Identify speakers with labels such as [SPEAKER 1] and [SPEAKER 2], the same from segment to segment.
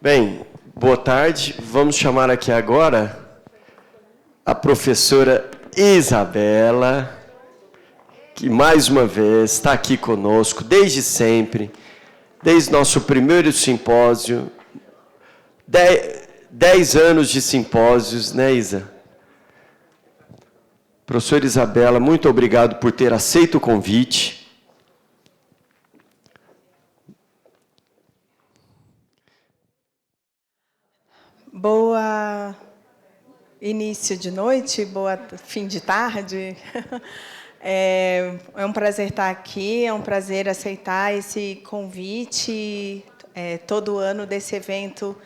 [SPEAKER 1] Bem, boa tarde. Vamos chamar aqui agora a professora Isabela, que mais uma vez está aqui conosco desde sempre, desde nosso primeiro simpósio, 10 anos de simpósios, né, Isa? Professora Isabela, muito obrigado por ter aceito o convite.
[SPEAKER 2] Boa início de noite, boa fim de tarde. É um prazer estar aqui, é um prazer aceitar esse convite todo ano desse evento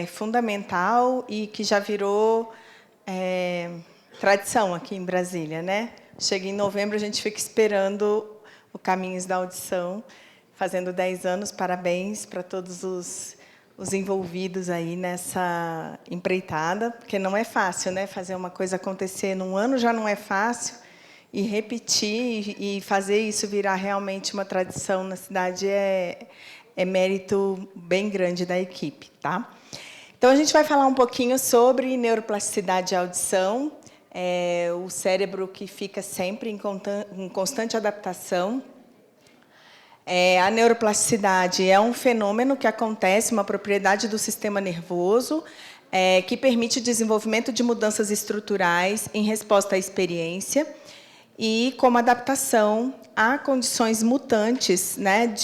[SPEAKER 2] fundamental e que já virou tradição aqui em Brasília, né? Chega em novembro, a gente fica esperando o Caminhos da Audição, fazendo 10 anos. Parabéns para todos os envolvidos aí nessa empreitada, porque não é fácil, né? Fazer uma coisa acontecer num ano já não é fácil, e repetir e fazer isso virar realmente uma tradição na cidade é mérito bem grande da equipe, tá? Então, a gente vai falar um pouquinho sobre neuroplasticidade e audição, o cérebro que fica sempre em constante adaptação. A neuroplasticidade é um fenômeno que acontece, uma propriedade do sistema nervoso, que permite o desenvolvimento de mudanças estruturais em resposta à experiência e como adaptação a condições mutantes, né,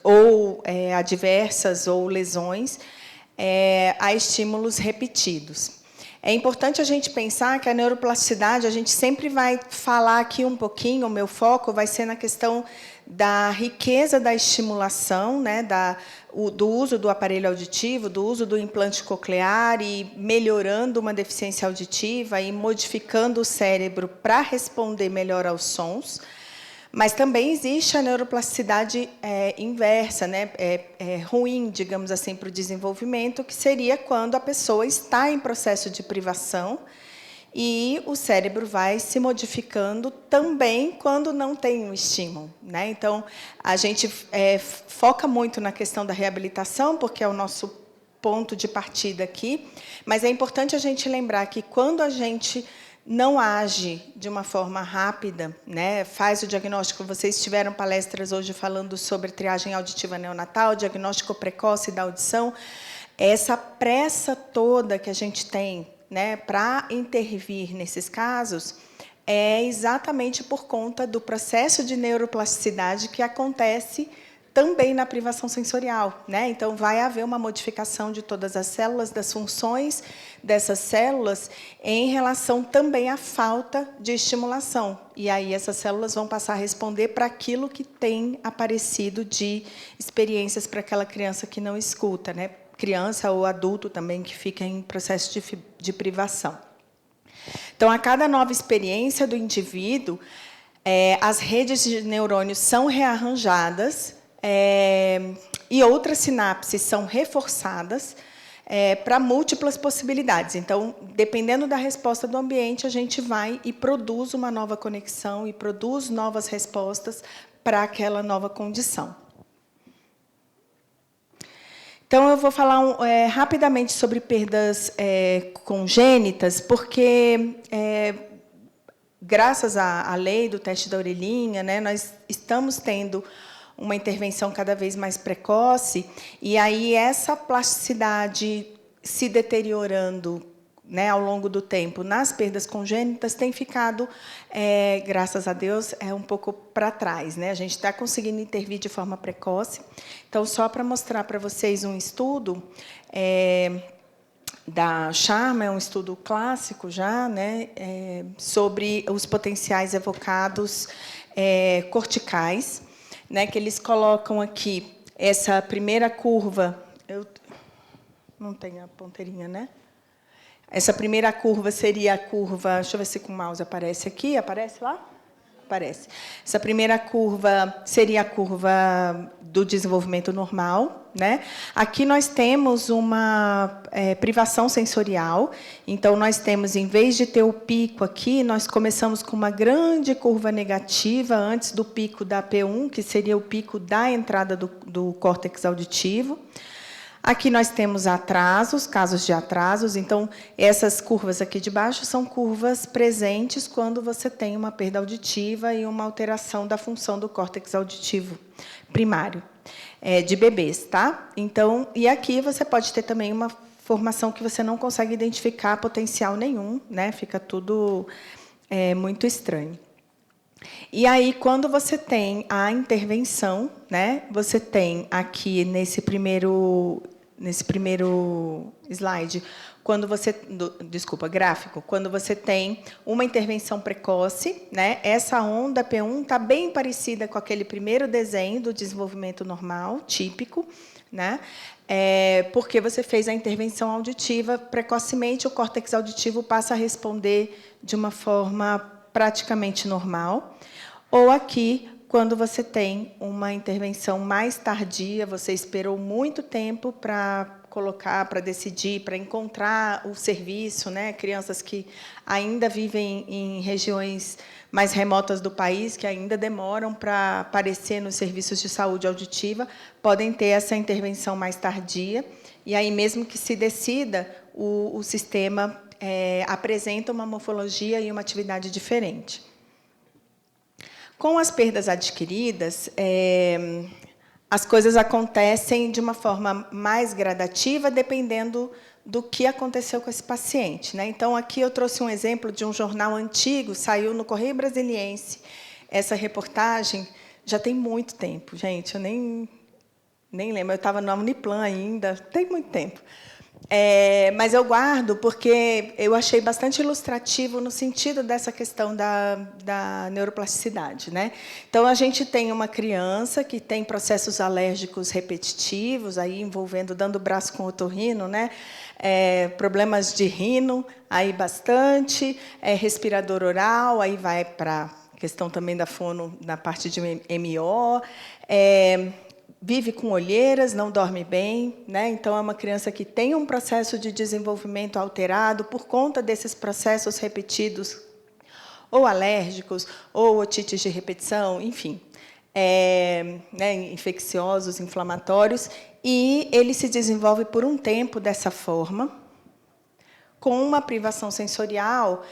[SPEAKER 2] ou adversas ou lesões, a estímulos repetidos. É importante a gente pensar que a neuroplasticidade, a gente sempre vai falar aqui um pouquinho, o meu foco vai ser na questão da riqueza da estimulação, né, do uso do aparelho auditivo, do uso do implante coclear e melhorando uma deficiência auditiva e modificando o cérebro para responder melhor aos sons. Mas também existe a neuroplasticidade inversa, né, ruim, digamos assim, para o desenvolvimento, que seria quando a pessoa está em processo de privação e o cérebro vai se modificando também quando não tem um estímulo, né? Então, a gente foca muito na questão da reabilitação, porque é o nosso ponto de partida aqui, mas é importante a gente lembrar que quando a gente não age de uma forma rápida, né, faz o diagnóstico. Vocês tiveram palestras hoje falando sobre triagem auditiva neonatal, diagnóstico precoce da audição. Essa pressa toda que a gente tem, né, para intervir nesses casos é exatamente por conta do processo de neuroplasticidade que acontece também na privação sensorial, né? Então, vai haver uma modificação de todas as células, das funções dessas células, em relação também à falta de estimulação. E aí, essas células vão passar a responder para aquilo que tem aparecido de experiências para aquela criança que não escuta, né? Criança ou adulto também que fica em processo de privação. Então, a cada nova experiência do indivíduo, as redes de neurônios são rearranjadas, e outras sinapses são reforçadas para múltiplas possibilidades. Então, dependendo da resposta do ambiente, a gente vai e produz uma nova conexão e produz novas respostas para aquela nova condição. Então, eu vou falar rapidamente sobre perdas congênitas, porque, graças à lei do teste da orelhinha, né, nós estamos tendo uma intervenção cada vez mais precoce, e aí essa plasticidade se deteriorando, né, ao longo do tempo nas perdas congênitas tem ficado, graças a Deus, um pouco para trás, né? A gente está conseguindo intervir de forma precoce. Então, só para mostrar para vocês um estudo da Sharma, é um estudo clássico já, né, sobre os potenciais evocados corticais, né, que eles colocam aqui essa primeira curva. Eu não tenho a ponteirinha, né? Essa primeira curva seria a curva. Deixa eu ver se com o mouse aparece aqui. Aparece lá? aparece. Essa primeira curva seria a curva do desenvolvimento normal, né? Aqui nós temos uma privação sensorial. Então, nós temos, em vez de ter o pico aqui, nós começamos com uma grande curva negativa antes do pico da P1, que seria o pico da entrada do córtex auditivo. Aqui nós temos atrasos, casos de atrasos. Então, essas curvas aqui de baixo são curvas presentes quando você tem uma perda auditiva e uma alteração da função do córtex auditivo primário, de bebês, tá? Então, e aqui você pode ter também uma formação que você não consegue identificar potencial nenhum, né? Fica tudo muito estranho. E aí, quando você tem a intervenção, né, você tem aqui nesse primeiro slide, quando você, gráfico, quando você tem uma intervenção precoce, né, essa onda P1 está bem parecida com aquele primeiro desenho do desenvolvimento normal, típico, né, porque você fez a intervenção auditiva precocemente, o córtex auditivo passa a responder de uma forma praticamente normal. Ou aqui, quando você tem uma intervenção mais tardia, você esperou muito tempo para colocar, para decidir, para encontrar o serviço, né? Crianças que ainda vivem em regiões mais remotas do país, que ainda demoram para aparecer nos serviços de saúde auditiva, podem ter essa intervenção mais tardia. E aí, mesmo que se decida, o sistema apresenta uma morfologia e uma atividade diferente. Com as perdas adquiridas, as coisas acontecem de uma forma mais gradativa, dependendo do que aconteceu com esse paciente, né? Então, aqui eu trouxe um exemplo de um jornal antigo, saiu no Correio Brasiliense. Essa reportagem já tem muito tempo, gente, eu nem lembro, eu estava na Uniplan ainda, tem muito tempo. Mas eu guardo porque eu achei bastante ilustrativo no sentido dessa questão da neuroplasticidade, né? Então, a gente tem uma criança que tem processos alérgicos repetitivos, aí envolvendo, dando braço com otorrino, né? Problemas de rino, aí bastante, respirador oral, aí vai para a questão também da fono, na parte de MO, vive com olheiras, não dorme bem, né? Então, é uma criança que tem um processo de desenvolvimento alterado por conta desses processos repetidos, ou alérgicos, ou otites de repetição, enfim, né, infecciosos, inflamatórios, e ele se desenvolve por um tempo dessa forma, com uma privação sensorial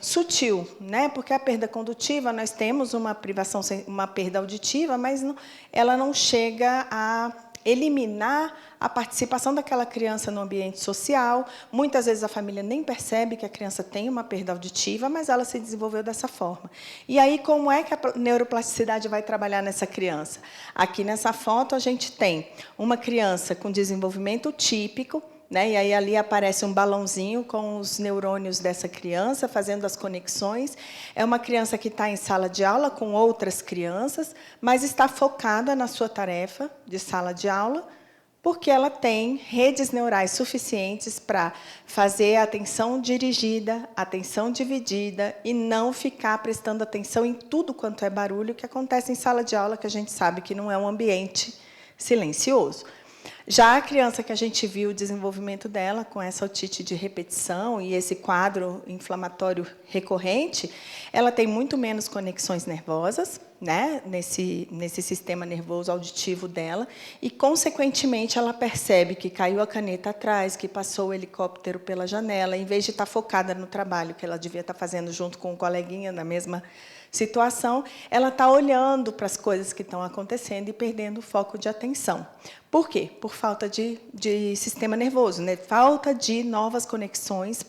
[SPEAKER 2] sutil, né? Porque a perda condutiva, nós temos uma privação, uma perda auditiva, mas ela não chega a eliminar a participação daquela criança no ambiente social. Muitas vezes a família nem percebe que a criança tem uma perda auditiva, mas ela se desenvolveu dessa forma. E aí, como é que a neuroplasticidade vai trabalhar nessa criança? Aqui nessa foto a gente tem uma criança com desenvolvimento típico, né? E aí ali aparece um balãozinho com os neurônios dessa criança, fazendo as conexões. É uma criança que está em sala de aula com outras crianças, mas está focada na sua tarefa de sala de aula, porque ela tem redes neurais suficientes para fazer a atenção dirigida, atenção dividida, e não ficar prestando atenção em tudo quanto é barulho que acontece em sala de aula, que a gente sabe que não é um ambiente silencioso. Já a criança que a gente viu o desenvolvimento dela com essa otite de repetição e esse quadro inflamatório recorrente, ela tem muito menos conexões nervosas, né, nesse sistema nervoso auditivo dela, e, consequentemente, ela percebe que caiu a caneta atrás, que passou o helicóptero pela janela, em vez de estar focada no trabalho que ela devia estar fazendo junto com o coleguinha na mesma situação, ela está olhando para as coisas que estão acontecendo e perdendo o foco de atenção. Por quê? Por falta de sistema nervoso, né? Falta de novas conexões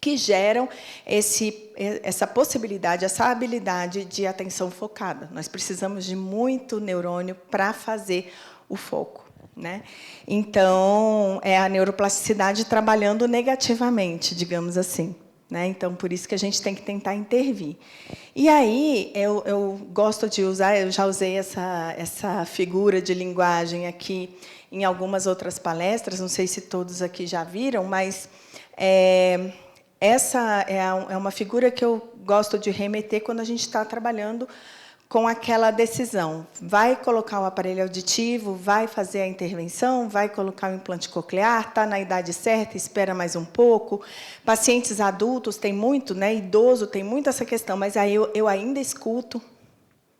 [SPEAKER 2] que geram essa possibilidade, essa habilidade de atenção focada. Nós precisamos de muito neurônio para fazer o foco, né? Então, é a neuroplasticidade trabalhando negativamente, digamos assim. Então, por isso que a gente tem que tentar intervir. E aí, eu gosto de usar, eu já usei essa figura de linguagem aqui em algumas outras palestras, não sei se todos aqui já viram, mas essa é uma figura que eu gosto de remeter quando a gente está trabalhando com aquela decisão. Vai colocar o aparelho auditivo, vai fazer a intervenção, vai colocar o implante coclear, está na idade certa, espera mais um pouco. Pacientes adultos tem muito, né? Idoso tem muito essa questão, mas aí eu ainda escuto,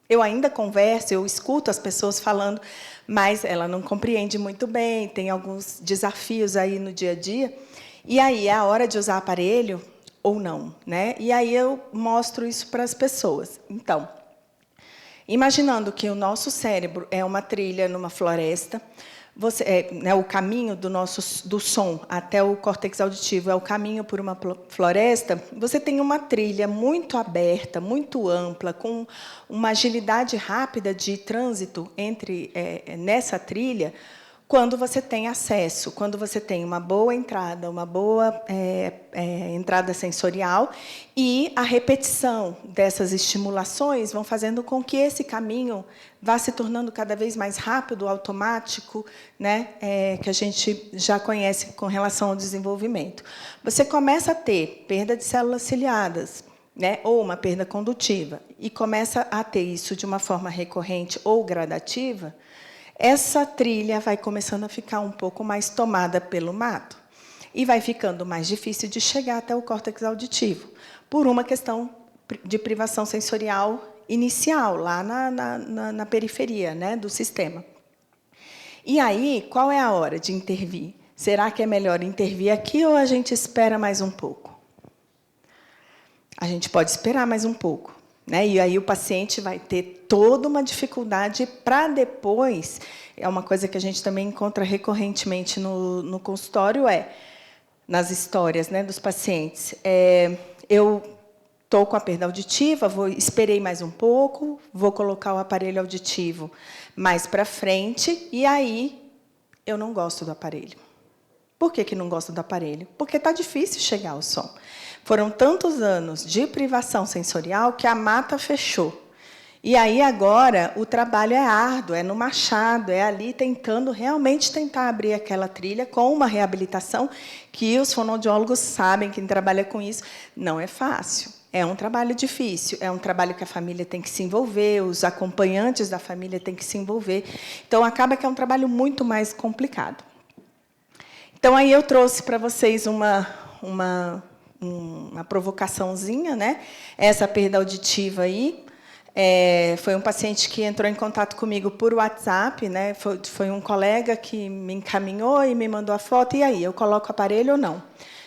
[SPEAKER 2] eu ainda converso, eu escuto as pessoas falando, mas ela não compreende muito bem, tem alguns desafios aí no dia a dia. E aí é a hora de usar aparelho ou não, né? E aí eu mostro isso para as pessoas. Então, imaginando que o nosso cérebro é uma trilha numa floresta, né, o caminho do som até o córtex auditivo é o caminho por uma floresta, você tem uma trilha muito aberta, muito ampla, com uma agilidade rápida de trânsito nessa trilha, quando você tem acesso, quando você tem uma boa entrada, uma boa entrada sensorial, e a repetição dessas estimulações vão fazendo com que esse caminho vá se tornando cada vez mais rápido, automático, né, que a gente já conhece com relação ao desenvolvimento. Você começa a ter perda de células ciliadas, né, ou uma perda condutiva, e começa a ter isso de uma forma recorrente ou gradativa, essa trilha vai começando a ficar um pouco mais tomada pelo mato e vai ficando mais difícil de chegar até o córtex auditivo, por uma questão de privação sensorial inicial, lá na periferia, né, do sistema. E aí, qual é a hora de intervir? Será que é melhor intervir aqui ou a gente espera mais um pouco? A gente pode esperar mais um pouco, né? E aí o paciente vai ter toda uma dificuldade para depois, é uma coisa que a gente também encontra recorrentemente no consultório, nas histórias, né, dos pacientes. Eu estou com a perda auditiva, esperei mais um pouco, vou colocar o aparelho auditivo mais para frente, e aí eu não gosto do aparelho. Por que não gosto do aparelho? Porque está difícil chegar ao som. Foram tantos anos de privação sensorial que a mata fechou. E aí, agora, o trabalho é árduo, é no machado, é ali realmente tentar abrir aquela trilha com uma reabilitação que os fonoaudiólogos sabem, quem trabalha com isso, não é fácil. É um trabalho difícil, é um trabalho que a família tem que se envolver, os acompanhantes da família têm que se envolver. Então, acaba que é um trabalho muito mais complicado. Então, aí eu trouxe para vocês uma provocaçãozinha, né? Essa perda auditiva aí. Foi um paciente que entrou em contato comigo por WhatsApp, né? Foi um colega que me encaminhou e me mandou a foto. E aí, eu coloco o aparelho ou não?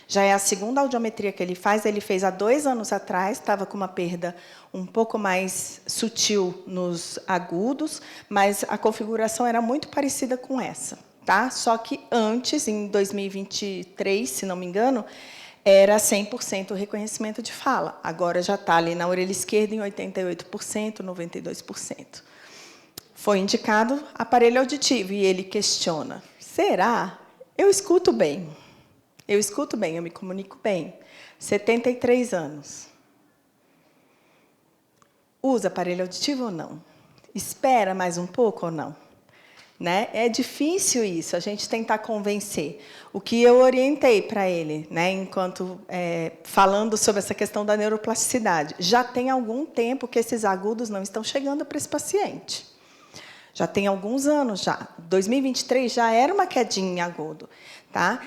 [SPEAKER 2] Já é a segunda audiometria que ele fez há 2 anos atrás, estava com uma perda um pouco mais sutil nos agudos, mas a configuração era muito parecida com essa, tá? Só que antes, em 2023, se não me engano, era 100% reconhecimento de fala. Agora já está ali na orelha esquerda em 88%, 92%. Foi indicado aparelho auditivo e ele questiona: será? Eu escuto bem. Eu escuto bem, eu me comunico bem. 73 anos. Usa aparelho auditivo ou não? Espera mais um pouco ou não? Né? É difícil isso, a gente tentar convencer. O que eu orientei para ele, né, enquanto falando sobre essa questão da neuroplasticidade, já tem algum tempo que esses agudos não estão chegando para esse paciente. Já tem alguns anos já. 2023 já era uma quedinha em agudo, tá?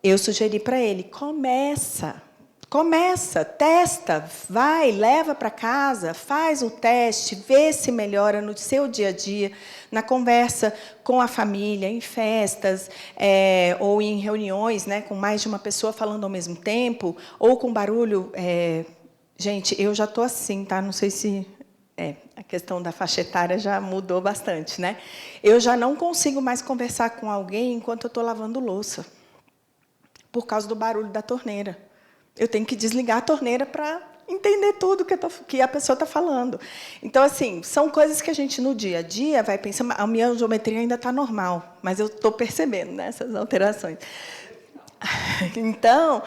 [SPEAKER 2] Eu sugeri para ele: começa, testa, vai, leva para casa, faz o teste, vê se melhora no seu dia a dia, na conversa com a família, em festas, ou em reuniões, né, com mais de uma pessoa falando ao mesmo tempo, ou com barulho. Gente, eu já estou assim, tá? Não sei se a questão da faixa etária já mudou bastante, né? Eu já não consigo mais conversar com alguém enquanto eu estou lavando louça, por causa do barulho da torneira. Eu tenho que desligar a torneira para entender tudo que a pessoa está falando. Então, assim, são coisas que a gente, no dia a dia, vai pensar: a minha audiometria ainda está normal, mas eu estou percebendo, né, essas alterações. Então,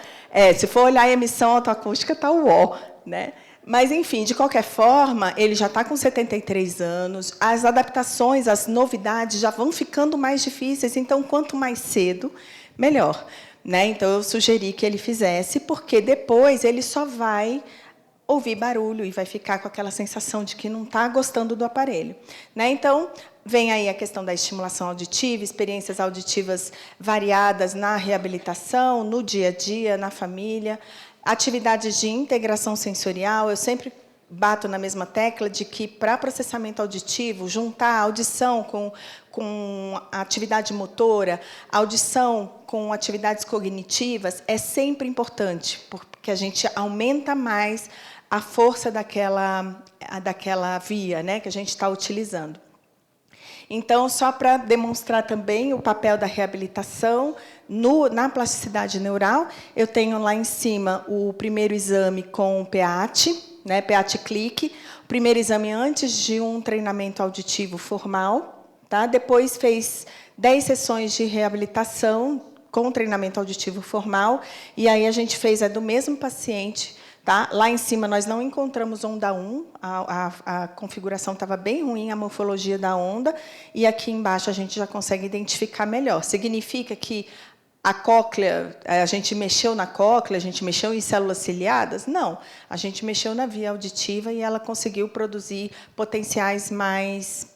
[SPEAKER 2] se for olhar a emissão autoacústica, está o ó, né? Mas, enfim, de qualquer forma, ele já está com 73 anos, as adaptações, as novidades já vão ficando mais difíceis, então, quanto mais cedo, melhor. Né? Então, eu sugeri que ele fizesse, porque depois ele só vai ouvir barulho e vai ficar com aquela sensação de que não está gostando do aparelho, né? Então, vem aí a questão da estimulação auditiva, experiências auditivas variadas na reabilitação, no dia a dia, na família, atividades de integração sensorial. Eu sempre bato na mesma tecla de que, para processamento auditivo, juntar a audição com a atividade motora, a audição com atividades cognitivas, é sempre importante, porque a gente aumenta mais a força daquela via, né, que a gente está utilizando. Então, só para demonstrar também o papel da reabilitação na plasticidade neural, eu tenho lá em cima o primeiro exame com o PEAT, né, PEAT Click, o primeiro exame antes de um treinamento auditivo formal, tá? Depois fez 10 sessões de reabilitação com treinamento auditivo formal, e aí a gente fez do mesmo paciente. Tá? Lá em cima, nós não encontramos onda 1, a configuração estava bem ruim, a morfologia da onda, e aqui embaixo a gente já consegue identificar melhor. Significa que a cóclea, a gente mexeu na cóclea, a gente mexeu em células ciliadas? Não, a gente mexeu na via auditiva e ela conseguiu produzir potenciais mais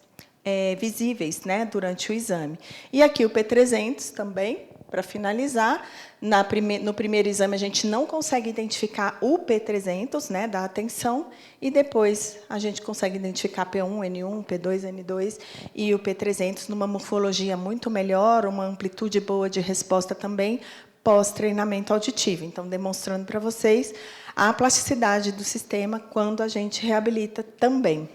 [SPEAKER 2] visíveis, né, durante o exame. E aqui o P300 também, para finalizar. No primeiro exame, a gente não consegue identificar o P300, né, da atenção, e depois a gente consegue identificar P1, N1, P2, N2 e o P300 numa morfologia muito melhor, uma amplitude boa de resposta também, pós-treinamento auditivo. Então, demonstrando para vocês a plasticidade do sistema quando a gente reabilita também.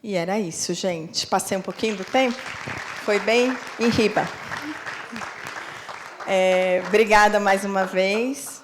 [SPEAKER 2] E era isso, gente. Passei um pouquinho do tempo? Foi bem em riba. Obrigada mais uma vez.